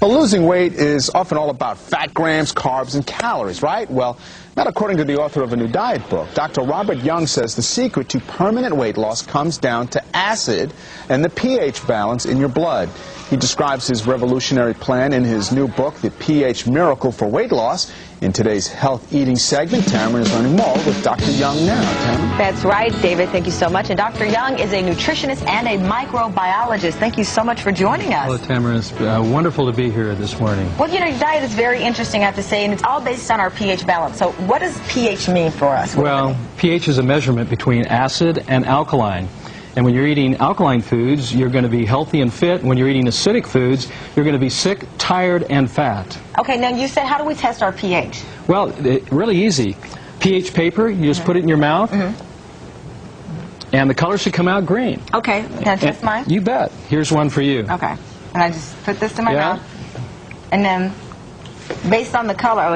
Well, losing weight is often all about fat grams, carbs, and calories, right? Well, not according to the author of a new diet book. Dr. Robert Young says the secret to permanent weight loss comes down to acid and the pH balance in your blood. He describes his revolutionary plan in his new book, The pH Miracle for Weight Loss. In today's Health Eating segment, Tamron is learning more with Dr. Young now. Tamron? That's right, David. Thank you so much. And Dr. Young is a nutritionist and a microbiologist. Thank you so much for joining us. Hello, Tamron. It's wonderful to be here this morning. Well, you know, your diet is very interesting, I have to say, and it's all based on our pH balance. So what does pH mean for us? Well, pH is a measurement between acid and alkaline. And when you're eating alkaline foods, you're going to be healthy and fit. When you're eating acidic foods, you're going to be sick, tired, and fat. Okay, now you said, how do we test our pH? Well, really easy. pH paper, you just put it in your mouth, and the color should come out green. Okay, can I test mine? You bet. Here's one for you. Okay, and I just put this in my mouth, and then based on the color,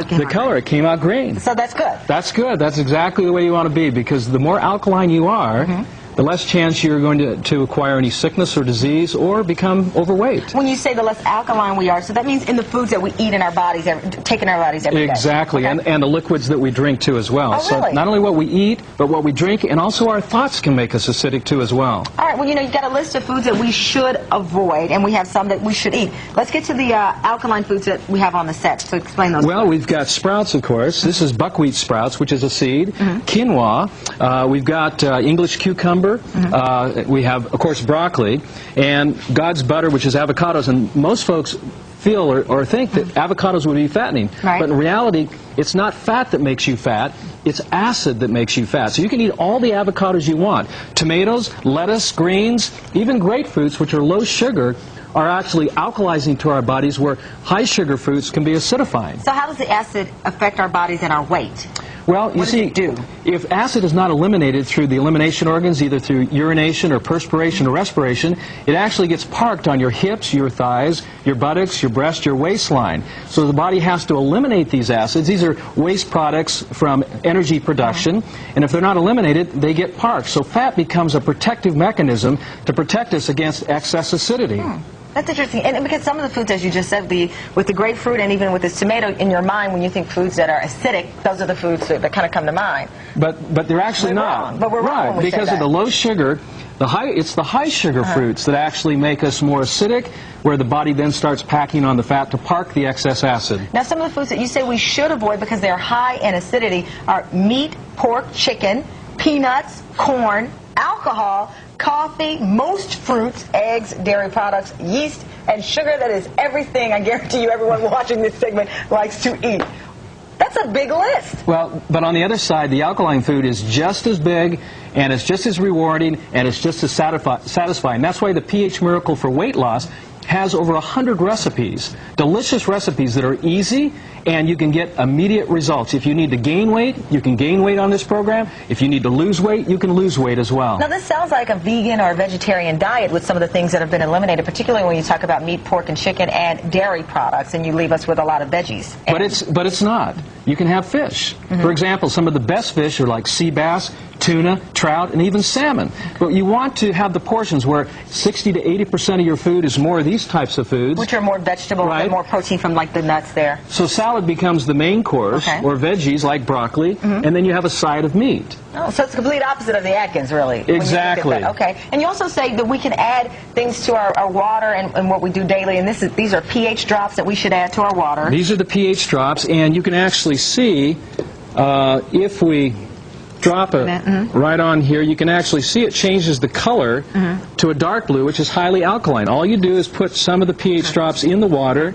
it came out green. So that's good. That's good. That's exactly the way you want to be, because the more alkaline you are, the less chance you're going to acquire any sickness or disease or become overweight. When you say the less alkaline we are, so that means in the foods that we eat in our bodies, take in our bodies every day. Exactly, okay. and the liquids that we drink too as well. Oh, so really? not only what we eat, but what we drink, and also our thoughts can make us acidic too as well. All right, well, you know, you've got a list of foods that we should avoid, and we have some that we should eat. Let's get to the alkaline foods that we have on the set, so explain those. Well, we've got sprouts, of course. This is buckwheat sprouts, which is a seed. Quinoa. We've got English cucumber. We have, of course, broccoli, and God's butter, which is avocados. And most folks feel or think that avocados would be fattening. Right. But in reality, it's not fat that makes you fat. It's acid that makes you fat. So you can eat all the avocados you want. Tomatoes, lettuce, greens, even grapefruits, which are low sugar, are actually alkalizing to our bodies, where high sugar fruits can be acidifying. So how does the acid affect our bodies and our weight? Well, you see, if acid is not eliminated through the elimination organs, either through urination or perspiration or respiration, it actually gets parked on your hips, your thighs, your buttocks, your breast, your waistline. So the body has to eliminate these acids. These are waste products from energy production, and if they're not eliminated, they get parked. So fat becomes a protective mechanism to protect us against excess acidity. That's interesting, and because some of the foods, as you just said, with the grapefruit and even with this tomato, in your mind, when you think foods that are acidic, those are the foods that kind of come to mind. But they're actually not. Wrong. But we're wrong when we because say of the low sugar. It's the high sugar fruits that actually make us more acidic, where the body then starts packing on the fat to park the excess acid. Now, some of the foods that you say we should avoid because they're high in acidity are meat, pork, chicken, peanuts, corn, alcohol, coffee, most fruits, eggs, dairy products, yeast, and sugar. That is everything I guarantee you everyone watching this segment likes to eat. That's a big list. Well, but on the other side, the alkaline food is just as big, and it's just as rewarding, and it's just as satisfying. That's why the pH Miracle for Weight Loss has over 100 recipes, delicious recipes that are easy, and you can get immediate results. If you need to gain weight, you can gain weight on this program. If you need to lose weight, you can lose weight as well. Now, this sounds like a vegan or a vegetarian diet with some of the things that have been eliminated, particularly when you talk about meat, pork, and chicken, and dairy products, and you leave us with a lot of veggies. But it's not. You can have fish. For example, some of the best fish are like sea bass, tuna, trout, and even salmon. But you want to have the portions where 60 to 80% of your food is more of these types of foods. Which are more vegetable and more protein from like the nuts there. So salad becomes the main course, or veggies like broccoli, and then you have a side of meat. Oh, so it's the complete opposite of the Atkins, really. Exactly. Okay. And you also say that we can add things to our water and what we do daily, and these are pH drops that we should add to our water. These are the pH drops, and you can actually see if we drop it right on here, you can actually see it changes the color to a dark blue, which is highly alkaline. All you do is put some of the pH drops in the water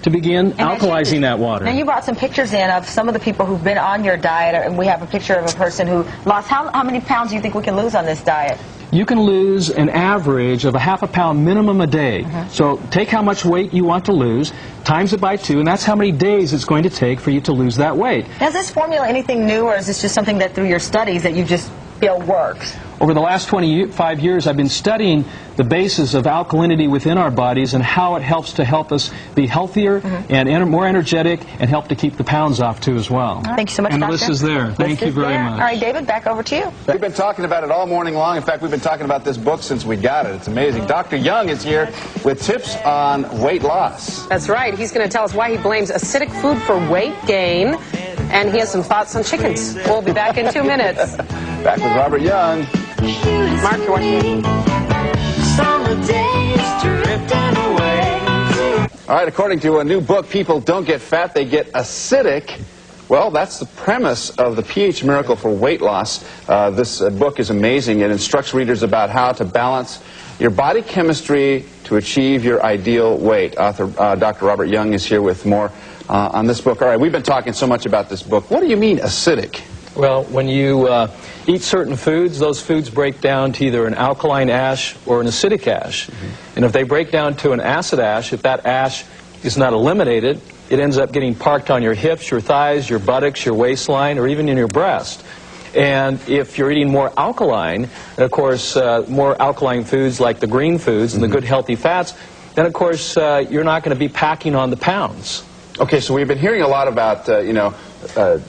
to begin alkalizing that water. Now, you brought some pictures in of some of the people who've been on your diet, and we have a picture of a person who lost. How many pounds do you think we can lose on this diet? You can lose an average of ½ a pound minimum a day. So take how much weight you want to lose, times it by 2, and that's how many days it's going to take for you to lose that weight. Now, is this formula anything new, or is this just something that through your studies that you just feel works? Over the last 25 years, I've been studying the basis of alkalinity within our bodies and how it helps us be healthier and more energetic and help to keep the pounds off, too, as well. Thank you so much, and Doctor. the list is there. Thank you very much. All right, David, back over to you. We've been talking about it all morning long. In fact, we've been talking about this book since we got it. It's amazing. Dr. Young is here with tips on weight loss. That's right. He's going to tell us why he blames acidic food for weight gain, and he has some thoughts on chickens. We'll be back in 2 minutes. Back with Robert Young. Mark, you're watching. All right, according to a new book, people don't get fat, they get acidic. Well, that's the premise of the pH Miracle for Weight Loss. This book is amazing. It instructs readers about how to balance your body chemistry to achieve your ideal weight. Author Dr. Robert Young is here with more on this book. All right, we've been talking so much about this book. What do you mean acidic? Well, when you eat certain foods, those foods break down to either an alkaline ash or an acidic ash. And if they break down to an acid ash, if that ash is not eliminated, it ends up getting parked on your hips, your thighs, your buttocks, your waistline, or even in your breast. And if you're eating more alkaline, and of course more alkaline foods like the green foods and the good healthy fats, then of course you're not going to be packing on the pounds. Okay, so we've been hearing a lot about,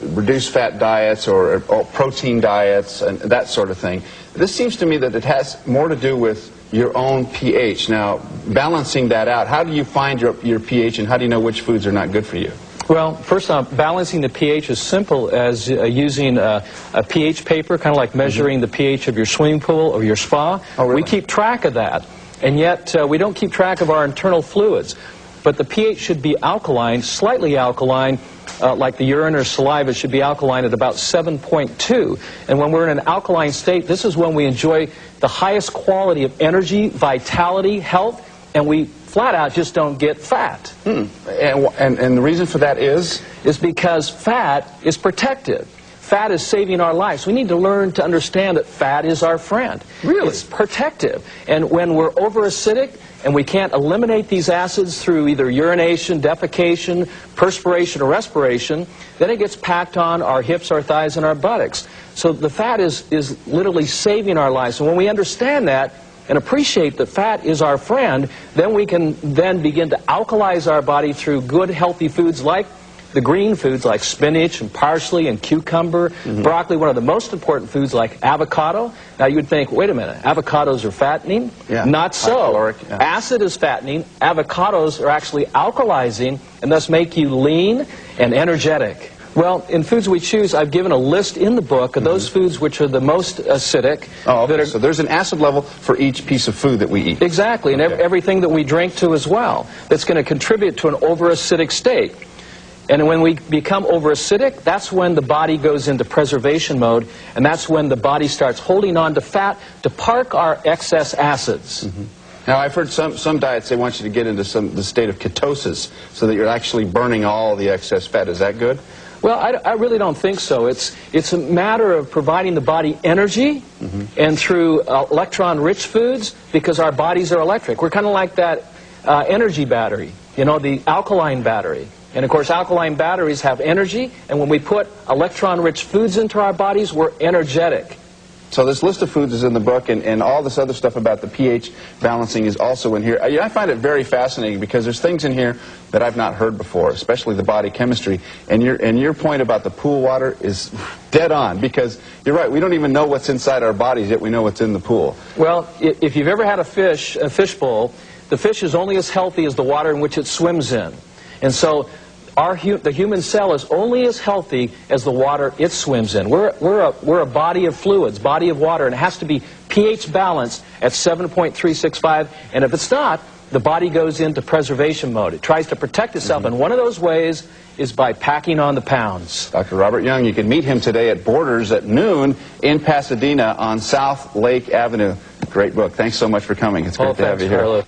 reduced fat diets or protein diets and that sort of thing. This seems to me that it has more to do with your own pH. Now, balancing that out, how do you find your pH and how do you know which foods are not good for you? Well, first off, balancing the pH is simple as using a pH paper, kind of like measuring the pH of your swimming pool or your spa. Oh, really? We keep track of that, and yet we don't keep track of our internal fluids. But the pH should be alkaline, slightly alkaline, like the urine or saliva should be alkaline at about 7.2. And when we're in an alkaline state, this is when we enjoy the highest quality of energy, vitality, health, and we flat out just don't get fat. And the reason for that is? Is because fat is protective. Fat is saving our lives. We need to learn to understand that fat is our friend. Really? It's protective. And when we're over-acidic and we can't eliminate these acids through either urination, defecation, perspiration, or respiration, then it gets packed on our hips, our thighs, and our buttocks. So the fat is literally saving our lives. And when we understand that and appreciate that fat is our friend, then we can then begin to alkalize our body through good, healthy foods like the green foods like spinach and parsley and cucumber, broccoli, one of the most important foods like avocado. Now you'd think, wait a minute, avocados are fattening? Yeah. Not so. Caloric, yeah. Acid is fattening. Avocados are actually alkalizing and thus make you lean and energetic. Well, in Foods We Choose, I've given a list in the book of those foods which are the most acidic. Oh, okay. So there's an acid level for each piece of food that we eat. Exactly, and everything that we drink too as well. That's going to contribute to an over-acidic state. And when we become over-acidic, that's when the body goes into preservation mode, and that's when the body starts holding on to fat to park our excess acids. Now, I've heard some diets, they want you to get into the state of ketosis so that you're actually burning all the excess fat. Is that good? Well, I really don't think so. It's a matter of providing the body energy and through electron-rich foods, because our bodies are electric. We're kind of like that energy battery, the alkaline battery. And, of course, alkaline batteries have energy, and when we put electron-rich foods into our bodies, we're energetic. So this list of foods is in the book, and all this other stuff about the pH balancing is also in here. I find it very fascinating because there's things in here that I've not heard before, especially the body chemistry. And your point about the pool water is dead on, because you're right, we don't even know what's inside our bodies, yet we know what's in the pool. Well, if you've ever had a fish bowl, the fish is only as healthy as the water in which it swims in. And so the human cell is only as healthy as the water it swims in. We're a body of fluids, body of water, and it has to be pH balanced at 7.365. And if it's not, the body goes into preservation mode. It tries to protect itself, and one of those ways is by packing on the pounds. Dr. Robert Young, you can meet him today at Borders at noon in Pasadena on South Lake Avenue. Great book. Thanks so much for coming. It's great to have you here. Carlo.